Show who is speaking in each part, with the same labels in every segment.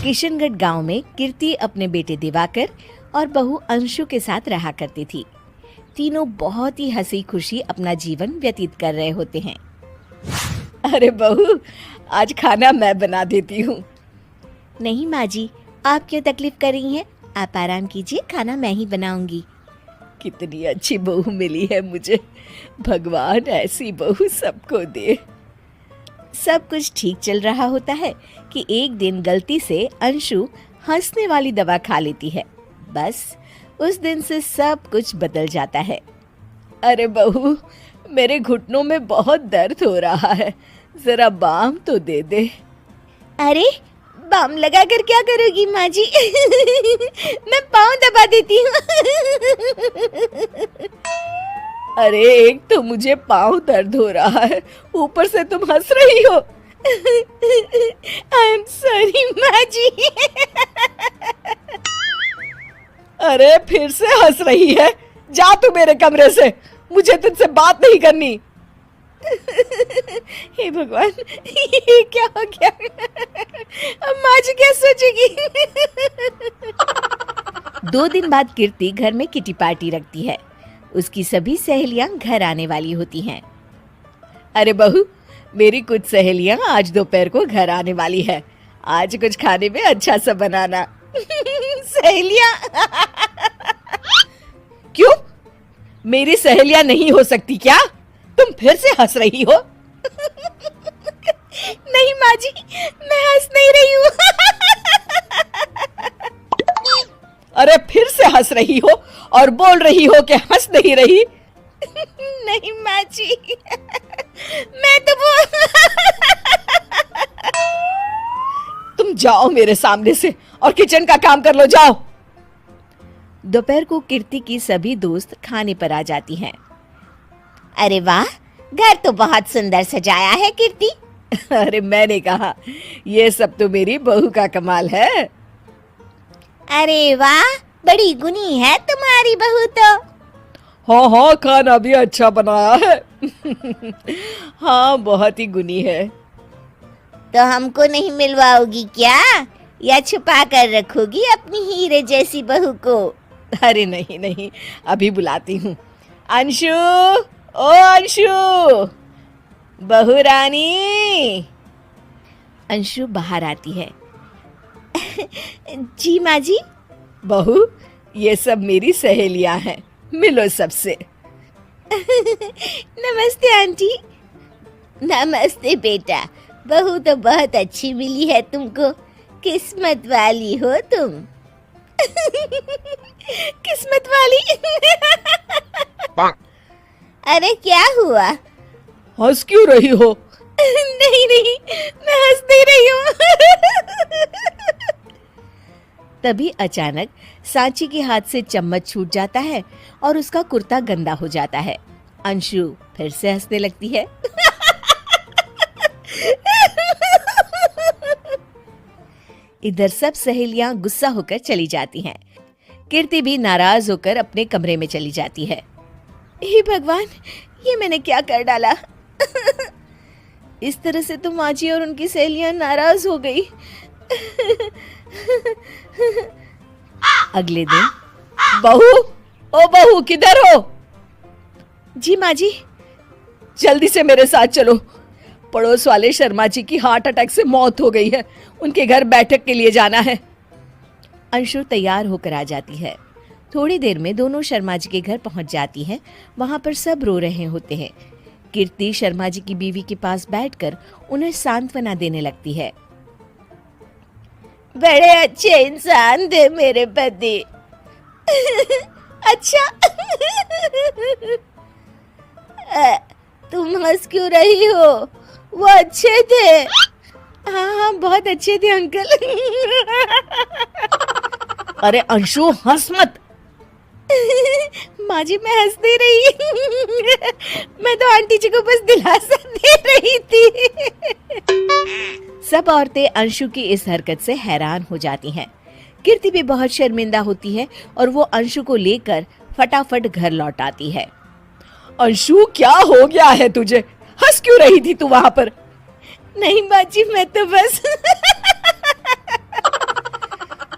Speaker 1: किशनगढ़ गांव में कीर्ति अपने बेटे दिवाकर और बहू अंशु के साथ रहा करती थी। तीनों बहुत ही हंसी खुशी अपना जीवन व्यतीत कर रहे होते हैं।
Speaker 2: अरे बहू, आज खाना मैं बना देती हूँ।
Speaker 1: नहीं माँ जी, आप क्यों तकलीफ कर रही हैं? आप आराम कीजिए, खाना मैं ही बनाऊंगी।
Speaker 2: कितनी अच्छी बहू मिली है मुझे। भगवान ऐसी बहू सबको दे।
Speaker 1: सब कुछ ठीक चल रहा होता है कि एक दिन गलती से अंशु हंसने वाली दवा खा लेती है। बस उस दिन से सब कुछ बदल जाता है।
Speaker 2: अरे बहू, मेरे घुटनों में बहुत दर्द हो रहा है, जरा बाम तो दे दे।
Speaker 1: अरे बाम लगा कर क्या करोगी माँ जी? मैं पाँव दबा देती हूँ।
Speaker 2: अरे एक तो मुझे पाँव दर्द हो रहा है, ऊपर से तुम हंस रही हो।
Speaker 1: आई एम सॉरी माँ जी।
Speaker 2: अरे फिर से हंस रही है, जा तू मेरे कमरे से, मुझे तुझसे बात नहीं करनी।
Speaker 1: हे भगवान, ये क्या हो गया? अब माँ जी क्या सोचेगी? 2 दिन बाद कीर्ति घर में किटी पार्टी रखती है। उसकी सभी सहेलियां घर आने वाली होती हैं।
Speaker 2: अरे बहू, मेरी कुछ सहेलियां आज दोपहर को घर आने वाली है। आज कुछ खाने में अच्छा सा बनाना।
Speaker 1: सहेलियां?
Speaker 2: क्यों? मेरी सहेलियां नहीं हो सकती क्या? तुम फिर से हंस रही हो?
Speaker 1: नहीं माँ जी, मैं हंस नहीं रही हूँ।
Speaker 2: अरे फिर से हंस रही हो और बोल रही हो कि हंस नहीं रही।
Speaker 1: नहीं माँ जी, मैं तो
Speaker 2: तुम जाओ मेरे सामने से और किचन का काम कर लो, जाओ।
Speaker 1: दोपहर को कीर्ति की सभी दोस्त खाने पर आ जाती हैं। अरे वाह, घर तो बहुत सुंदर सजाया है कीर्ति।
Speaker 2: अरे मैंने कहा, ये सब तो मेरी बहू का कमाल है।
Speaker 1: अरे वाह, बड़ी गुनी है तुम्हारी बहू तो।
Speaker 2: हाँ हाँ, खाना भी अच्छा बनाया है। हाँ, बहुत ही गुनी है।
Speaker 1: तो हमको नहीं मिलवाओगी क्या, या छुपा कर रखोगी अपनी हीरे जैसी बहू को?
Speaker 2: अरे नहीं नहीं, अभी बुलाती हूँ। अंशु, ओ अंशु, बहू रानी।
Speaker 1: अंशु बाहर आती है। जी माँ जी।
Speaker 2: बहू, ये सब मेरी सहेलियां हैं, मिलो सबसे।
Speaker 1: नमस्ते आंटी। नमस्ते बेटा, बहू तो बहुत अच्छी मिली है तुमको, किस्मत वाली हो तुम। किस्मत वाली? अरे क्या हुआ?
Speaker 2: हंस क्यों रही हो?
Speaker 1: नहीं नहीं, मैं हंस नहीं रही हूँ। तभी अचानक सांची के हाथ से चम्मच छूट जाता है और उसका कुर्ता गंदा हो जाता है। अंशु फिर से हंसने लगती है। इधर सब सहेलियां गुस्सा होकर चली जाती हैं। कीर्ति भी नाराज होकर अपने कमरे में चली जाती है। हे भगवान, ये मैंने क्या कर डाला? इस तरह से तो माँ जी और उनकी सहेलियां नाराज हो गई। अगले दिन,
Speaker 2: बहू, ओ बहू, किधर हो?
Speaker 1: जी माँ जी।
Speaker 2: जल्दी से मेरे साथ चलो। पड़ोस वाले शर्मा जी की हार्ट अटैक से मौत हो गई है, उनके घर बैठक के लिए जाना है।
Speaker 1: अंशु तैयार होकर आ जाती है। थोड़ी देर में दोनों शर्मा जी के घर पहुंच जाती है। वहां पर सब रो रहे होते हैं। कीर्ति शर्मा जी की बीवी के पास बैठकर उन्हें सांत्वना देने लगती है। बड़े अच्छे इंसान थे मेरे पति। अच्छा। तुम हंस क्यों रही हो? वो अच्छे थे। हाँ हाँ, बहुत अच्छे थे अंकल।
Speaker 2: अरे अंशु, हंस मत।
Speaker 1: माँ जी, मैं हंस नहीं रही। मैं तो आंटी जी को बस दिलासा दे रही थी। सब औरतें अंशु की इस हरकत से हैरान हो जाती हैं। कीर्ति भी बहुत शर्मिंदा होती है और वो अंशु को लेकर फटाफट घर लौट आती है।
Speaker 2: अंशु, क्या हो गया है तुझे? हंस क्यों रही थी तू वहां पर?
Speaker 1: नहीं माँ जी, मैं तो बस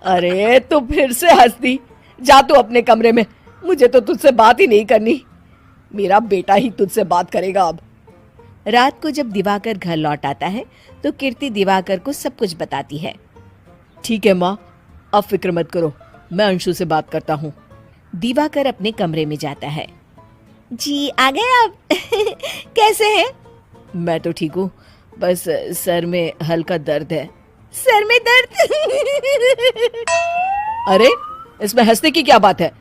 Speaker 2: अरे तू फिर से हंस दी। जा तू अपने कमरे में, मुझे तो तुझसे बात ही नहीं करनी। मेरा बेटा ही तुझसे बात करेगा अब।
Speaker 1: रात को जब दिवाकर घर लौट आता है तो कीर्ति दिवाकर को सब कुछ बताती है।
Speaker 2: ठीक है माँ, अब फिक्र मत करो, मैं अंशु से बात करता हूँ।
Speaker 1: दिवाकर अपने कमरे में जाता है। जी आ गए आप? कैसे हैं?
Speaker 2: मैं तो ठीक हूँ, बस सर में हल्का दर्द है।
Speaker 1: सर में दर्द?
Speaker 2: अरे इसमें हंसने की क्या बात है?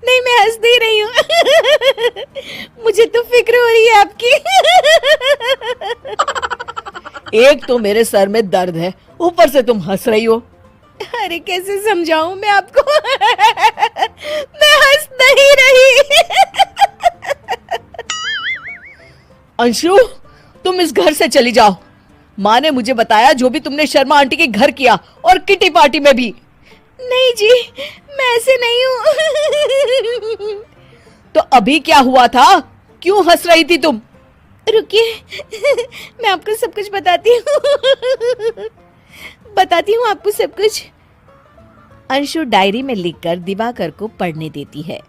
Speaker 1: नहीं, मैं हंस नहीं रही हूँ। मुझे तो फिक्र हो रही है आपकी।
Speaker 2: एक तो मेरे सर में दर्द है, ऊपर से तुम हंस रही हो।
Speaker 1: अरे कैसे समझाऊं मैं आपको? मैं हंस नहीं रही।
Speaker 2: अंशु, तुम इस घर से चली जाओ। माँ ने मुझे बताया जो भी तुमने शर्मा आंटी के घर किया, और किटी पार्टी में भी।
Speaker 1: नहीं जी, मैं ऐसे नहीं हूँ।
Speaker 2: तो अभी क्या हुआ था? क्यों हंस रही थी तुम?
Speaker 1: रुकिए, मैं आपको सब कुछ बताती हूँ। बताती हूँ आपको सब कुछ। अंशु डायरी में लिखकर दिवाकर को पढ़ने देती है।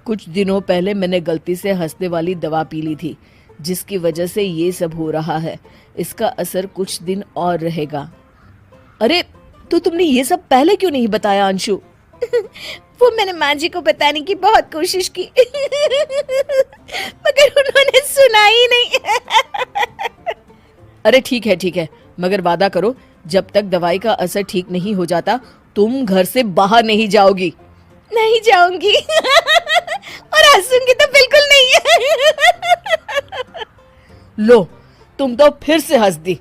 Speaker 2: कुछ दिनों पहले मैंने गलती से हंसने वाली दवा पी ली थी, जिसकी वजह से ये सब हो रहा है। इसका असर कुछ दिन और रहेगा। अरे तो तुमने ये सब पहले क्यों नहीं बताया अंशु?
Speaker 1: वो मैंने माँ जी को बताने की बहुत कोशिश की, मगर उन्होंने सुना ही नहीं।
Speaker 2: अरे ठीक है, मगर वादा करो जब तक दवाई का असर ठीक नहीं हो जाता तुम घर से बाहर नहीं जाओगी।
Speaker 1: नहीं जाऊंगी, और हंसूंगी तो बिल्कुल नहीं।
Speaker 2: लो, तुम तो फिर से हंस दी।